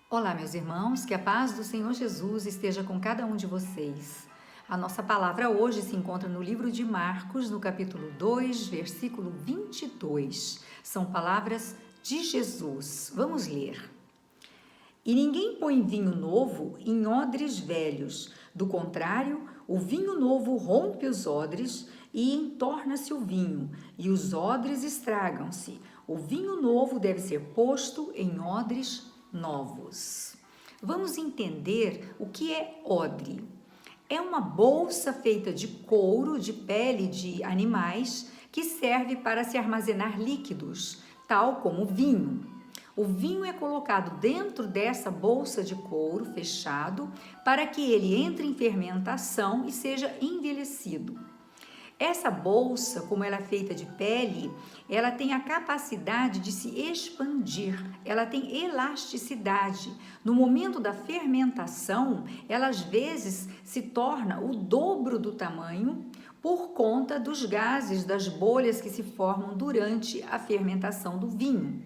Olá, meus irmãos, que a paz do Senhor Jesus esteja com cada um de vocês. A nossa palavra hoje se encontra no livro de Marcos, no capítulo 2, versículo 22. São palavras de Jesus. Vamos ler. E ninguém põe vinho novo em odres velhos. Do contrário, o vinho novo rompe os odres e entorna-se o vinho, e os odres estragam-se. O vinho novo deve ser posto em odres novos. Vamos entender o que é odre. É uma bolsa feita de couro, de pele de animais, que serve para se armazenar líquidos, tal como vinho. O vinho é colocado dentro dessa bolsa de couro fechado para que ele entre em fermentação e seja envelhecido. Essa bolsa, como ela é feita de pele, ela tem a capacidade de se expandir, ela tem elasticidade. No momento da fermentação, ela às vezes se torna o dobro do tamanho por conta dos gases, das bolhas que se formam durante a fermentação do vinho.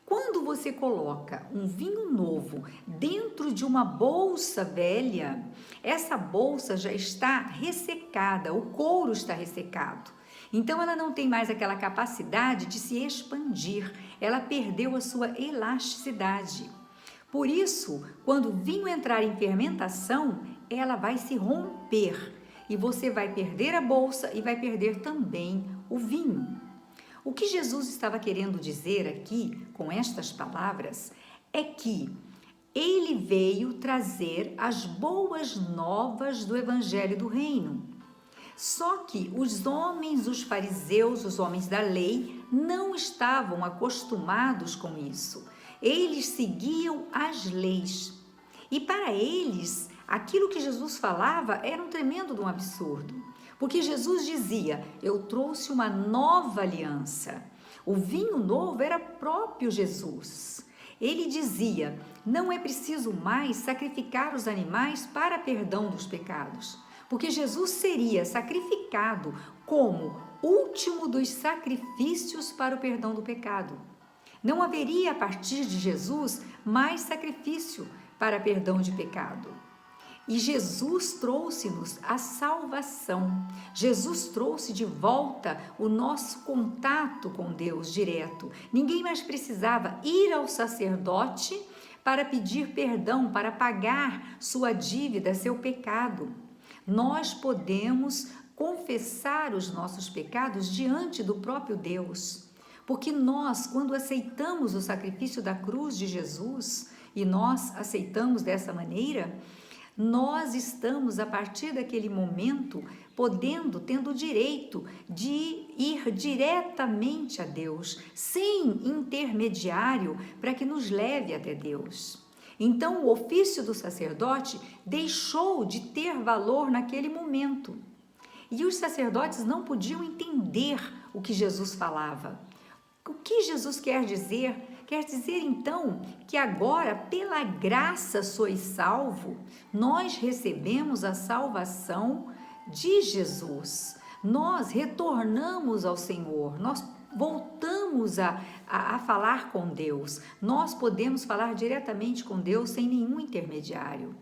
Quando você coloca um vinho novo dentro de uma bolsa velha, essa bolsa já está ressecada, o couro está ressecado. Então ela não tem mais aquela capacidade de se expandir, ela perdeu a sua elasticidade. Por isso, quando o vinho entrar em fermentação, ela vai se romper e você vai perder a bolsa e vai perder também o vinho. O que Jesus estava querendo dizer aqui, com estas palavras, é que ele veio trazer as boas novas do Evangelho do Reino. Só que os homens, os fariseus, os homens da lei, não estavam acostumados com isso. Eles seguiam as leis. E para eles, aquilo que Jesus falava era um tremendo de um absurdo. Porque Jesus dizia, eu trouxe uma nova aliança. O vinho novo era próprio Jesus. Ele dizia, não é preciso mais sacrificar os animais para perdão dos pecados. Porque Jesus seria sacrificado como último dos sacrifícios para o perdão do pecado. Não haveria a partir de Jesus mais sacrifício para perdão de pecado. E Jesus trouxe-nos a salvação. Jesus trouxe de volta o nosso contato com Deus direto. Ninguém mais precisava ir ao sacerdote para pedir perdão, para pagar sua dívida, seu pecado. Nós podemos confessar os nossos pecados diante do próprio Deus. Porque nós, quando aceitamos o sacrifício da cruz de Jesus, e nós aceitamos dessa maneira, nós estamos, a partir daquele momento, tendo o direito de ir diretamente a Deus, sem intermediário, para que nos leve até Deus. Então, o ofício do sacerdote deixou de ter valor naquele momento. E os sacerdotes não podiam entender o que Jesus falava. O que Jesus quer dizer? Quer dizer então que agora, pela graça sois salvo, nós recebemos a salvação de Jesus. Nós retornamos ao Senhor, nós voltamos a falar com Deus. Nós podemos falar diretamente com Deus sem nenhum intermediário.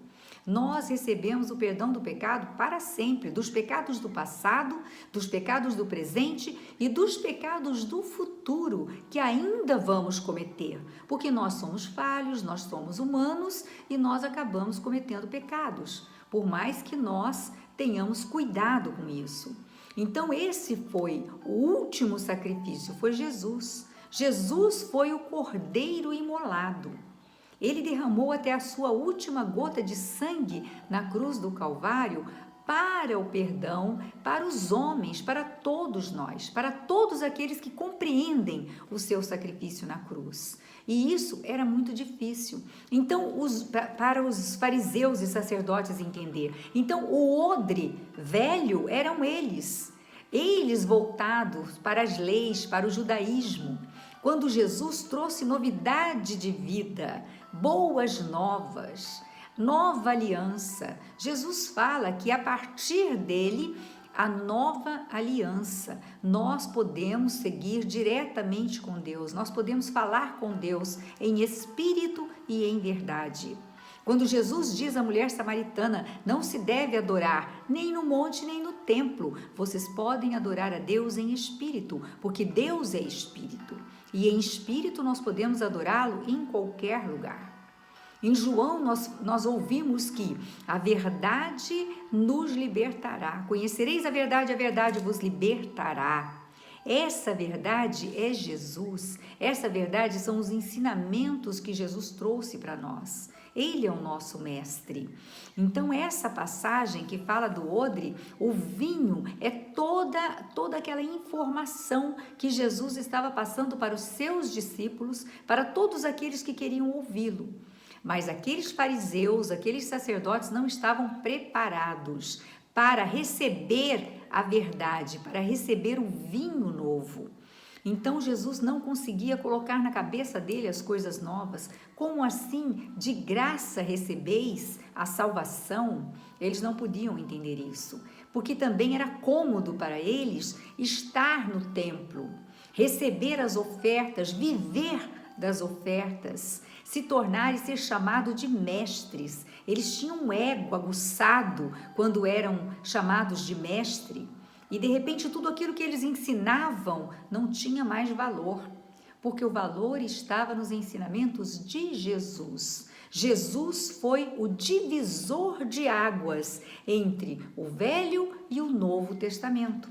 Nós recebemos o perdão do pecado para sempre, dos pecados do passado, dos pecados do presente e dos pecados do futuro que ainda vamos cometer, porque nós somos falhos, nós somos humanos e nós acabamos cometendo pecados, por mais que nós tenhamos cuidado com isso. Então esse foi o último sacrifício, foi Jesus. Jesus foi o cordeiro imolado. Ele derramou até a sua última gota de sangue na cruz do Calvário para o perdão, para os homens, para todos nós, para todos aqueles que compreendem o seu sacrifício na cruz. E isso era muito difícil. Então, para os fariseus e sacerdotes entender. Então, o odre velho eram eles voltados para as leis, para o judaísmo. Quando Jesus trouxe novidade de vida, boas novas, nova aliança, Jesus fala que a partir dele, a nova aliança, nós podemos seguir diretamente com Deus, nós podemos falar com Deus em espírito e em verdade. Quando Jesus diz à mulher samaritana, não se deve adorar nem no monte nem no templo, vocês podem adorar a Deus em espírito, porque Deus é espírito, e em espírito nós podemos adorá-lo em qualquer lugar. Em João nós ouvimos que a verdade nos libertará, conhecereis a verdade vos libertará. Essa verdade é Jesus, essa verdade são os ensinamentos que Jesus trouxe para nós. Ele é o nosso mestre. Então essa passagem que fala do odre, o vinho é toda aquela informação que Jesus estava passando para os seus discípulos, para todos aqueles que queriam ouvi-lo. Mas aqueles fariseus, aqueles sacerdotes não estavam preparados para receber a verdade, para receber o vinho novo. Então Jesus não conseguia colocar na cabeça dele as coisas novas. Como assim, de graça recebeis a salvação? Eles não podiam entender isso, porque também era cômodo para eles estar no templo, receber as ofertas, viver das ofertas, se tornar e ser chamado de mestres. Eles tinham um ego aguçado quando eram chamados de mestre. E de repente tudo aquilo que eles ensinavam não tinha mais valor, porque o valor estava nos ensinamentos de Jesus. Jesus foi o divisor de águas entre o Velho e o Novo Testamento.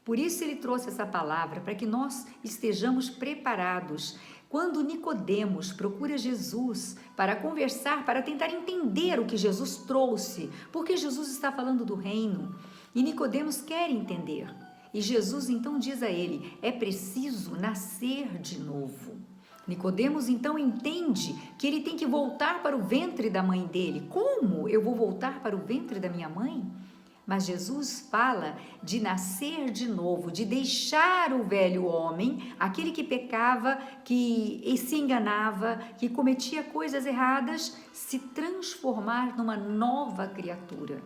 Por isso ele trouxe essa palavra, para que nós estejamos preparados. Quando Nicodemos procura Jesus para conversar, para tentar entender o que Jesus trouxe, porque Jesus está falando do reino, e Nicodemos quer entender. E Jesus então diz a ele, é preciso nascer de novo. Nicodemos então entende que ele tem que voltar para o ventre da mãe dele. Como eu vou voltar para o ventre da minha mãe? Mas Jesus fala de nascer de novo, de deixar o velho homem, aquele que pecava, que se enganava, que cometia coisas erradas, se transformar numa nova criatura.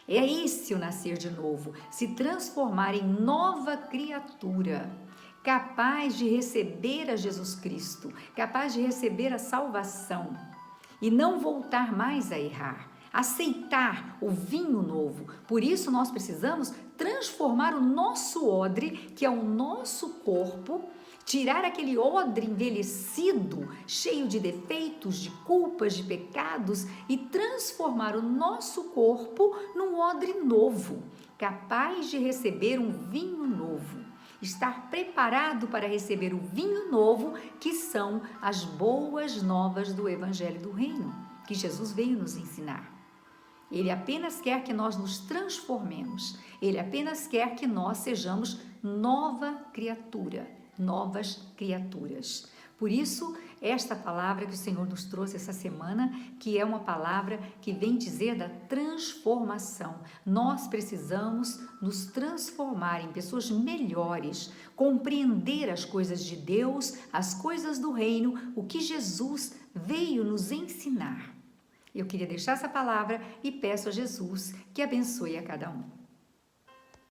É esse o nascer de novo, se transformar em nova criatura, capaz de receber a Jesus Cristo, capaz de receber a salvação e não voltar mais a errar. Aceitar o vinho novo. Por isso nós precisamos transformar o nosso odre, que é o nosso corpo, tirar aquele odre envelhecido, cheio de defeitos, de culpas, de pecados e transformar o nosso corpo num odre novo, capaz de receber um vinho novo. Estar preparado para receber o vinho novo, que são as boas novas do Evangelho do Reino, que Jesus veio nos ensinar. Ele apenas quer que nós nos transformemos. Ele apenas quer que nós sejamos nova criatura, novas criaturas. Por isso, esta palavra que o Senhor nos trouxe essa semana, que é uma palavra que vem dizer da transformação. Nós precisamos nos transformar em pessoas melhores, compreender as coisas de Deus, as coisas do reino, o que Jesus veio nos ensinar. Eu queria deixar essa palavra e peço a Jesus que abençoe a cada um.